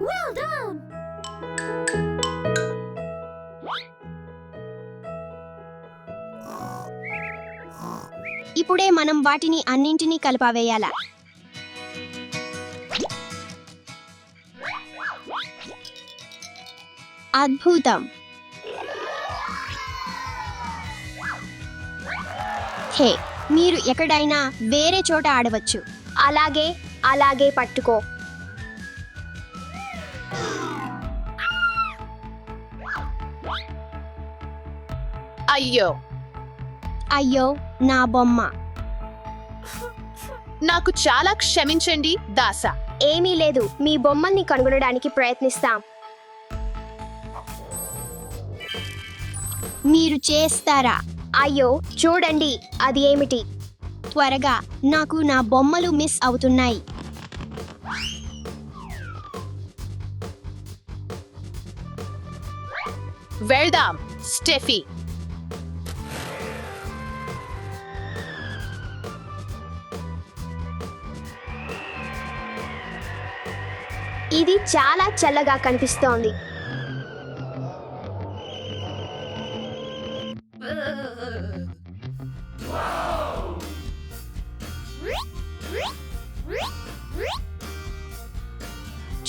Well done! ఇప్పుడే మనం వాటిని అన్నింటినీ కలపవేయాల. అద్భుతం. హే, మీరు ఎక్కడైనా వేరే చోట ఆడవచ్చు. అలాగే పట్టుకో. అయ్యో, నా బొమ్మ. నాకు చాలా క్షమించండి దాసా. ఏమీ లేదు, మీ బొమ్మల్ని కనుగొనడానికి ప్రయత్నిస్తాం. మీరు చేస్తారా? అయ్యో, చూడండి, అది ఏమిటి? త్వరగా, నాకు నా బొమ్మలు మిస్ అవుతున్నాయి. వెళ్దాం స్టెఫీ. ఇది చాలా చల్లగా కనిపిస్తోంది.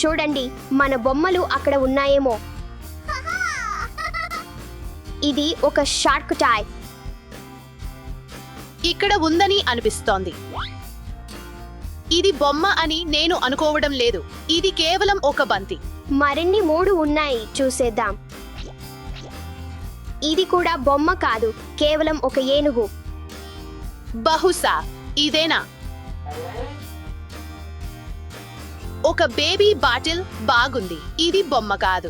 చూడండి, మన బొమ్మలు అక్కడ ఉన్నాయేమో. ఇది ఒక షార్క్ టాయ్. ఇక్కడ ఉందని అనిపిస్తోంది. ఇది బొమ్మ అని నేను అనుకోవడం లేదు. ఇది కేవలం ఒక బంతి. మరిన్ని 3 ఉన్నాయి, చూసేద్దాం. ఇది కూడా బొమ్మ కాదు, కేవలం ఒక ఏనుగు. బహుశా ఇదేనా? ఒక బేబీ బాటిల్. బాగుంది. ఇది బొమ్మ కాదు.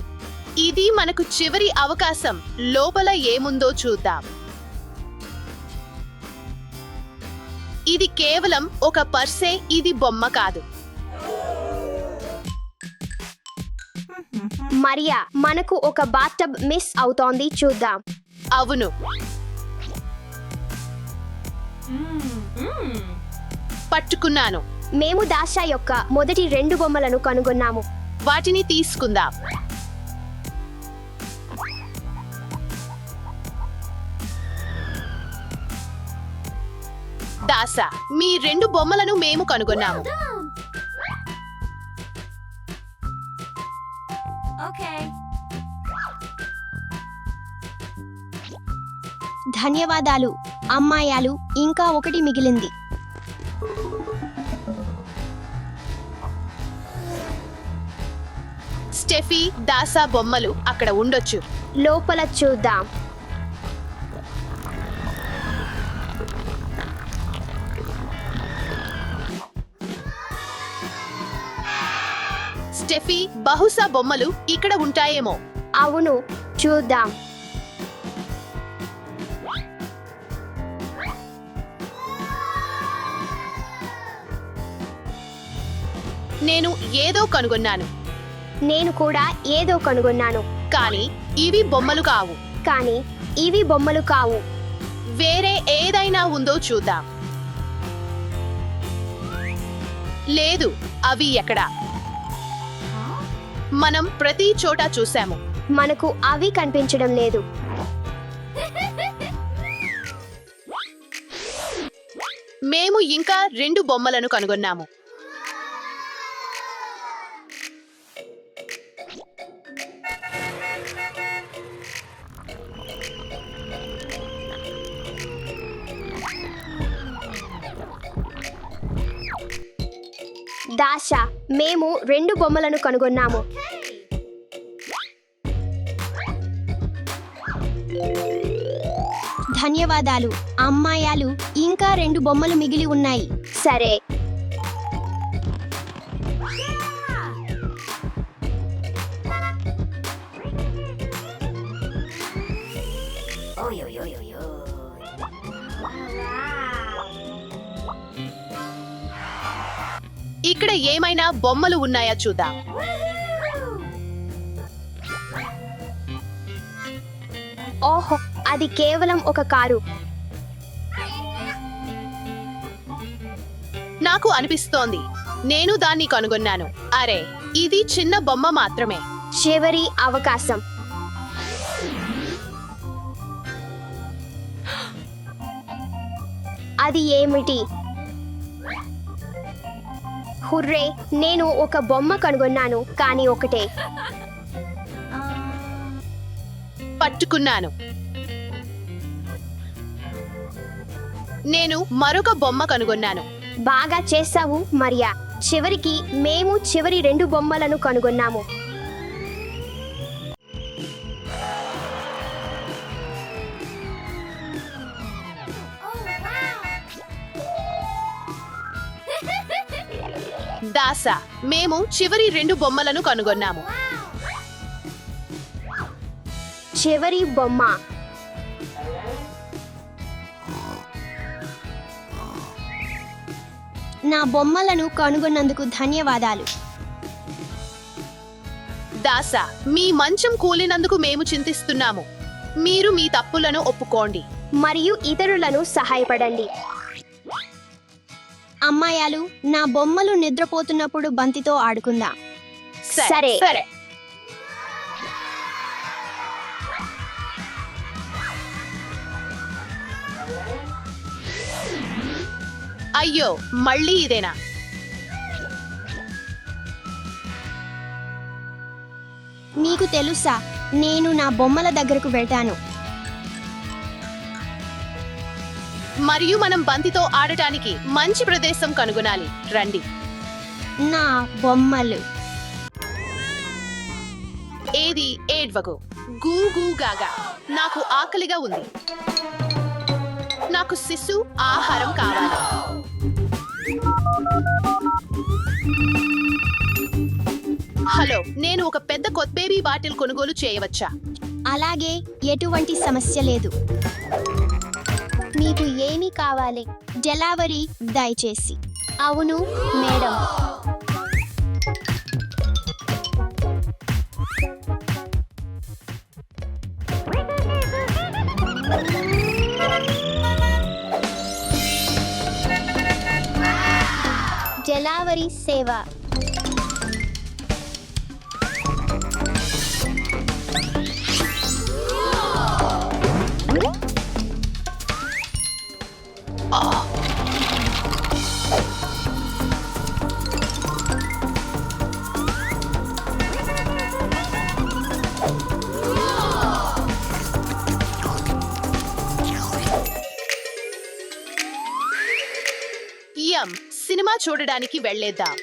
ఇది మనకు చివరి అవకాశం. లోపల ఏముందో చూద్దాం. ఇది కేవలం ఒక పర్సే. ఇది బొమ్మ కాదు. మరియా, మనకు ఒక బాత్టబ్ మిస్ అవుతోంది, చూద్దాం. అవును, పట్టుకున్నాను. మేము దాషా యొక్క మొదటి 2 బొమ్మలను కనుగొన్నాము. వాటిని తీసుకుందాం. దాసా, మీ 2 బొమ్మలను మేము కనుగొన్నాము. Done! Okay. ధన్యవాదాలు అమ్మాయాలు. ఇంకా ఒకటి మిగిలింది. స్టెఫీ, దాసా బొమ్మలు అక్కడ ఉండొచ్చు. లోపల చూద్దాం. స్టెఫీ, బహుశా బొమ్మలు ఇక్కడ ఉంటాయేమో. అవును, చూద్దాం. నేను ఏదో కనుగొన్నాను. నేను కూడా ఏదో కనుగొన్నాను. కానీ ఇవి బొమ్మలు కావు. కానీ ఇవి బొమ్మలు కావు. వేరే ఏదైనా ఉందో చూద్దాం. లేదు, అవి ఎక్కడా? మనం ప్రతి చోట చూసాము. మనకు అవి కనిపించడం లేదు. మేము ఇంకా 2 బొమ్మలను కనుగొన్నాము. దాషా, మేము 2 బొమ్మలను కనుగొన్నాము. ధన్యవాదాలు అమ్మాయాలు. ఇంకా 2 బొమ్మలు మిగిలి ఉన్నాయి. సరే, ఇక్కడ ఏమైనా బొమ్మలు ఉన్నాయా చూద్దాం. ఓహో, అది కేవలం ఒక కారు. నాకు అనిపిస్తోంది నేను దాన్ని కనుగొన్నాను. అరే, ఇది చిన్న బొమ్మ మాత్రమే. చివరి అవకాశం. అది ఏమిటి? హుర్రే, నేను ఒక బొమ్మ కనుగొన్నాను, కానీ ఒకటే. పట్టుకున్నాను. నేను మరొక బొమ్మ కనుగొన్నాను. బాగా చేసావు మరియా. చివరికి మేము చివరి 2 బొమ్మలను కనుగొన్నాము. దాసా, మేము చివరి 2 బొమ్మలను కనుగొన్నాము. చివరి బొమ్మ. నా బొమ్మలను కనుగొన్నందుకు ధన్యవాదాలు. దాసా, మీ మంచం కూలినందుకు మేము చింతిస్తున్నాము. మీరు మీ తప్పులను ఒప్పుకోండి మరియు ఇతరులను సహాయపడండి. అమ్మాయాలు, నా బొమ్మలు నిద్రపోతున్నప్పుడు బంతితో ఆడుకుందాం. సరే. సరే. అయ్యో, మళ్ళీ ఇదేనా? మీకు తెలుసా, నేను నా బొమ్మల దగ్గరకు వెళ్తాను. మరియు మనం బంతితో ఆడటానికి మంచి ప్రదేశం కనుగొనాలి. రండి. నా బొమ్మలు. ఏది ఏడ్వకు. గూ గూ గాగా. నాకు ఆకలిగా ఉంది. నాకు శిశు ఆహారం కావాలి. హలో, నేను ఒక పెద్ద బేబీ బాటిల్ కొనుగోలు చేయవచ్చా? అలాగే, ఎటువంటి సమస్య లేదు. మీకు ఏమి కావాలి? డెలివరీ దయచేసి. అవును మేడం. డెలివరీ సేవ. సినిమా చూడడానికి వెళ్ళేద్దాం.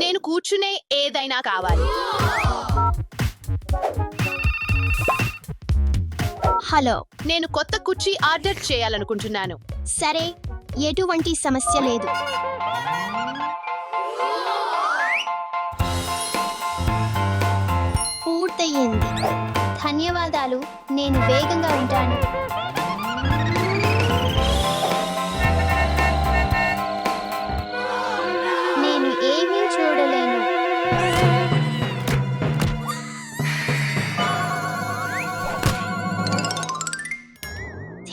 నేను కూర్చునే ఏదైనా కావాలి. హలో, నేను కొత్త కుర్చీ ఆర్డర్ చేయాలనుకుంటున్నాను. సరే, ఎటువంటి సమస్య లేదు. పూర్తయింది. ధన్యవాదాలు. నేను వేగంగా ఉంటాను. నేను ఏమీ చూడలేను.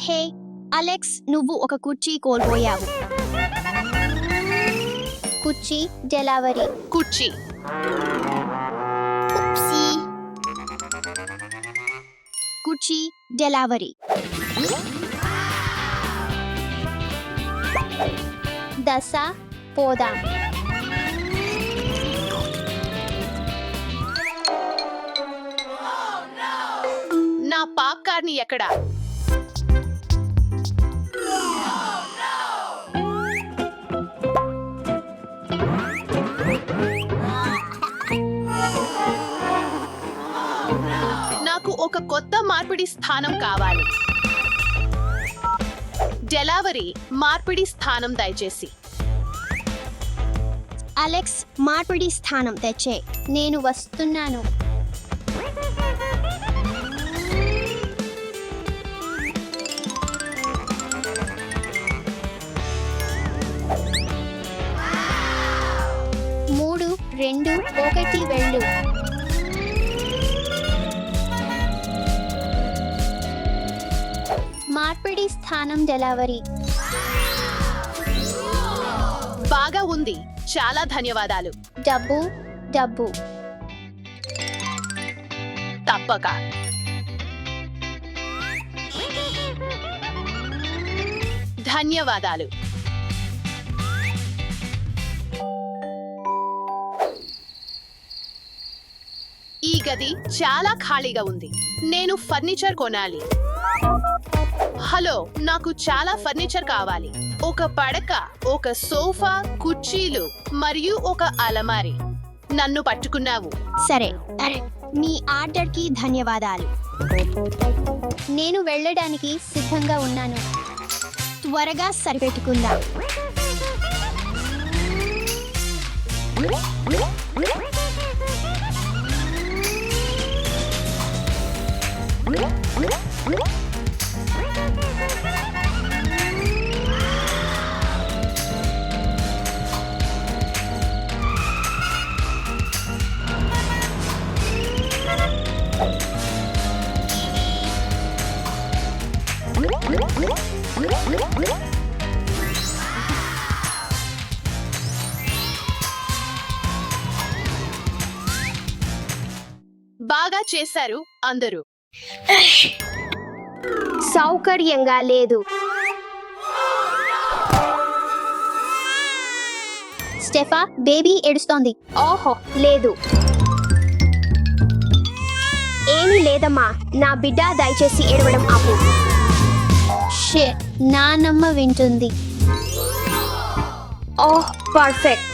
హే అలెక్స్, నువ్వు ఒక కుర్చీ కోల్పోయావు. కుర్చీ డెలివరీ. కుర్చీ. కుర్చీ డెలివరీ. దశ పోదాం. నా పాప్కార్న్ ఎక్కడ? నాకు ఒక కొత్త మార్పిడి స్థానం కావాలి. డెలివరీ మార్పిడి స్థానం దయచేసి. అలెక్స్, మార్పిడి స్థానం తెచ్చే. నేను వస్తున్నాను. 2 1 వెళ్ళు. మార్పిడి స్థానం డెలివరీ. బాగా ఉంది. చాలా ధన్యవాదాలు. డబ్బు డబ్బు తప్పక. ధన్యవాదాలు. ఈ గది చాలా ఖాళీగా ఉంది. నేను ఫర్నిచర్ కొనాలి. హలో, నాకు చాలా ఫర్నిచర్ కావాలి. ఒక పడక, ఒక సోఫా, కుర్చీలు మరియు ఒక అలమారి. నన్ను పట్టుకున్నావు. సరే, మీ ఆర్డర్కి ధన్యవాదాలు. నేను వెళ్ళడానికి సిద్ధంగా ఉన్నాను. త్వరగా సరిపెట్టుకుందాం. బాగా చేశారు అందరూ. సౌకర్యంగా లేదు. స్టెఫా, బేబీ ఏడుస్తోంది. ఓహో లేదు. ఏమీ లేదమ్మా, నా బిడ్డ, దయచేసి ఏడవడం ఆపు. షిట్, నానమ్మ వింటుంది. ఓహ్ పర్ఫెక్ట్.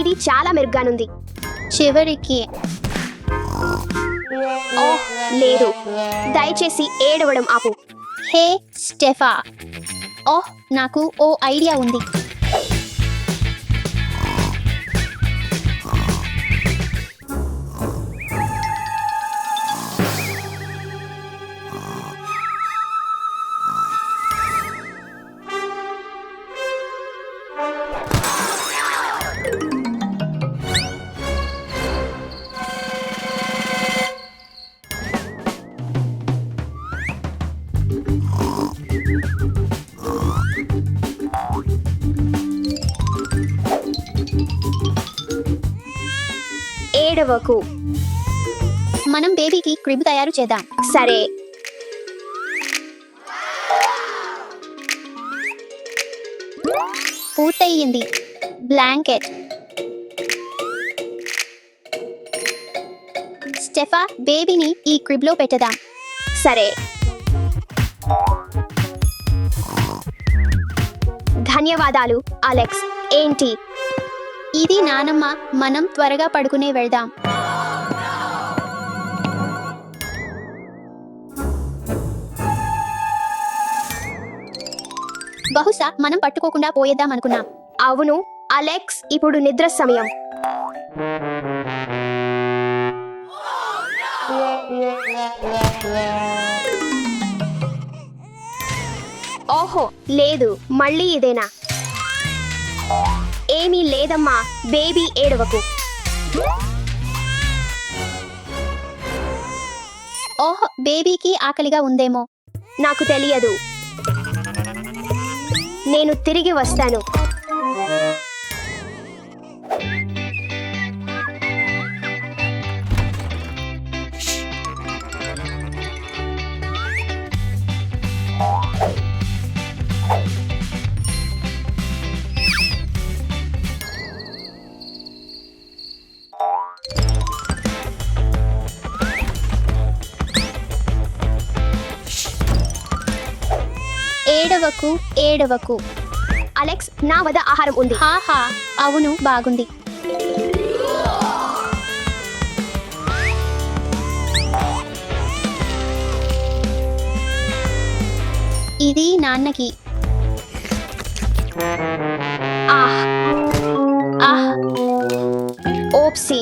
ఇది చాలా మెరుగ్గానుంది. చివరికి ఓహ్ లేదు, దయచేసి ఏడవడం ఆపు. హే స్టెఫా, ఓహ్ నాకు ఓ ఐడియా ఉంది. ఏడవకు. మనం బేబీకి క్రిబ్ తయారు చేద్దాం. సరే. పూర్తయింది. బ్లాంకెట్. స్టెఫా, బేబీని ఈ క్రిబ్లో పెట్టదాం. సరే. ధన్యవాదాలు అలెక్స్. ఏంటి ఇది నానమ్మ, మనం త్వరగా పడుకునే వెళ్దాం. బహుశా మనం పట్టుకోకుండా పోయేద్దాం అనుకున్నాం. అవును అలెక్స్, ఇప్పుడు నిద్ర సమయం. ఓహో లేదు, మళ్ళీ ఇదేనా? ఏమీ లేదమ్మా, బేబీ ఏడవకు. ఓహ్, బేబీకి ఆకలిగా ఉందేమో. నాకు తెలియదు. నేను తిరిగి వస్తాను. ఏడవకు ఏడవకు. అలెక్స్, నా వద్ద ఆహారం ఉంది. హాహా, అవును, బాగుంది. ఇది నాన్నకి. ఆహ్ ఆహ్, ఓప్సీ.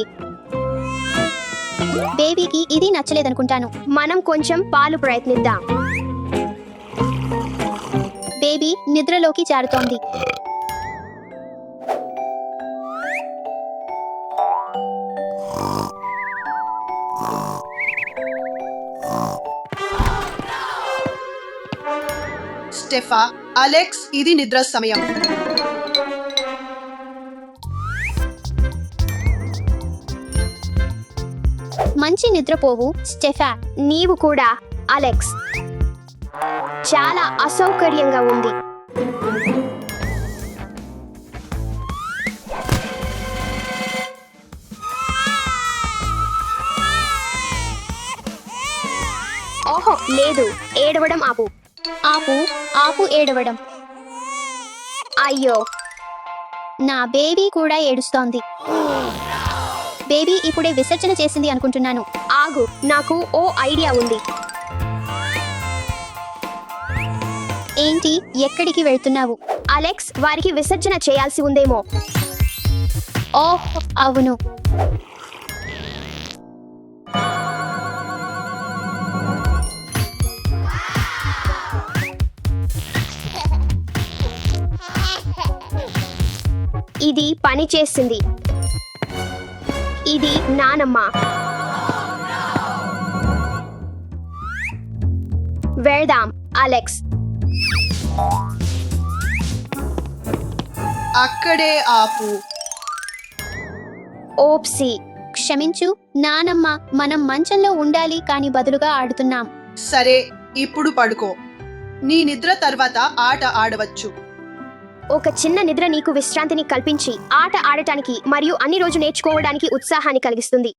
బేబీకి ఇది నచ్చలేదనుకుంటాను. మనం కొంచెం పాలు ప్రయత్నిద్దాం. బేబీ నిద్రలోకి జారుతోంది. స్టెఫా, అలెక్స్, ఇది నిద్ర సమయం. మంచి నిద్రపోవు స్టెఫా. నీవు కూడా అలెక్స్. చాలా అసౌకర్యంగా ఉంది. ఓహో లేదు, ఏడవడం ఆపు. ఆపు ఆపు ఏడవడం. అయ్యో, నా బేబీ కూడా ఏడుస్తోంది. బేబీ ఇప్పుడే విసర్జన చేసింది అనుకుంటున్నాను. ఆగు, నాకు ఓ ఐడియా ఉంది. ఏంటి, ఎక్కడికి వెళ్తున్నావు? అలెక్స్, వారికి విసర్జన చేయాల్సి ఉందేమో. ఓహ్ అవును. ఇది పని చేసింది. ఇది నానమ్మ. వెళ్దాం అలెక్స్. అక్కడే ఆపు. ఓప్సీ. క్షమించు నానమ్మ, మనం మంచంలో ఉండాలి కాని బదులుగా ఆడుతున్నాం. సరే, ఇప్పుడు పడుకో. నీ నిద్ర తర్వాత ఆట ఆడవచ్చు. ఒక చిన్న నిద్ర నీకు విశ్రాంతిని కల్పించి ఆట ఆడటానికి మరియు అన్ని రోజు నేర్చుకోవడానికి ఉత్సాహాన్ని కలిగిస్తుంది.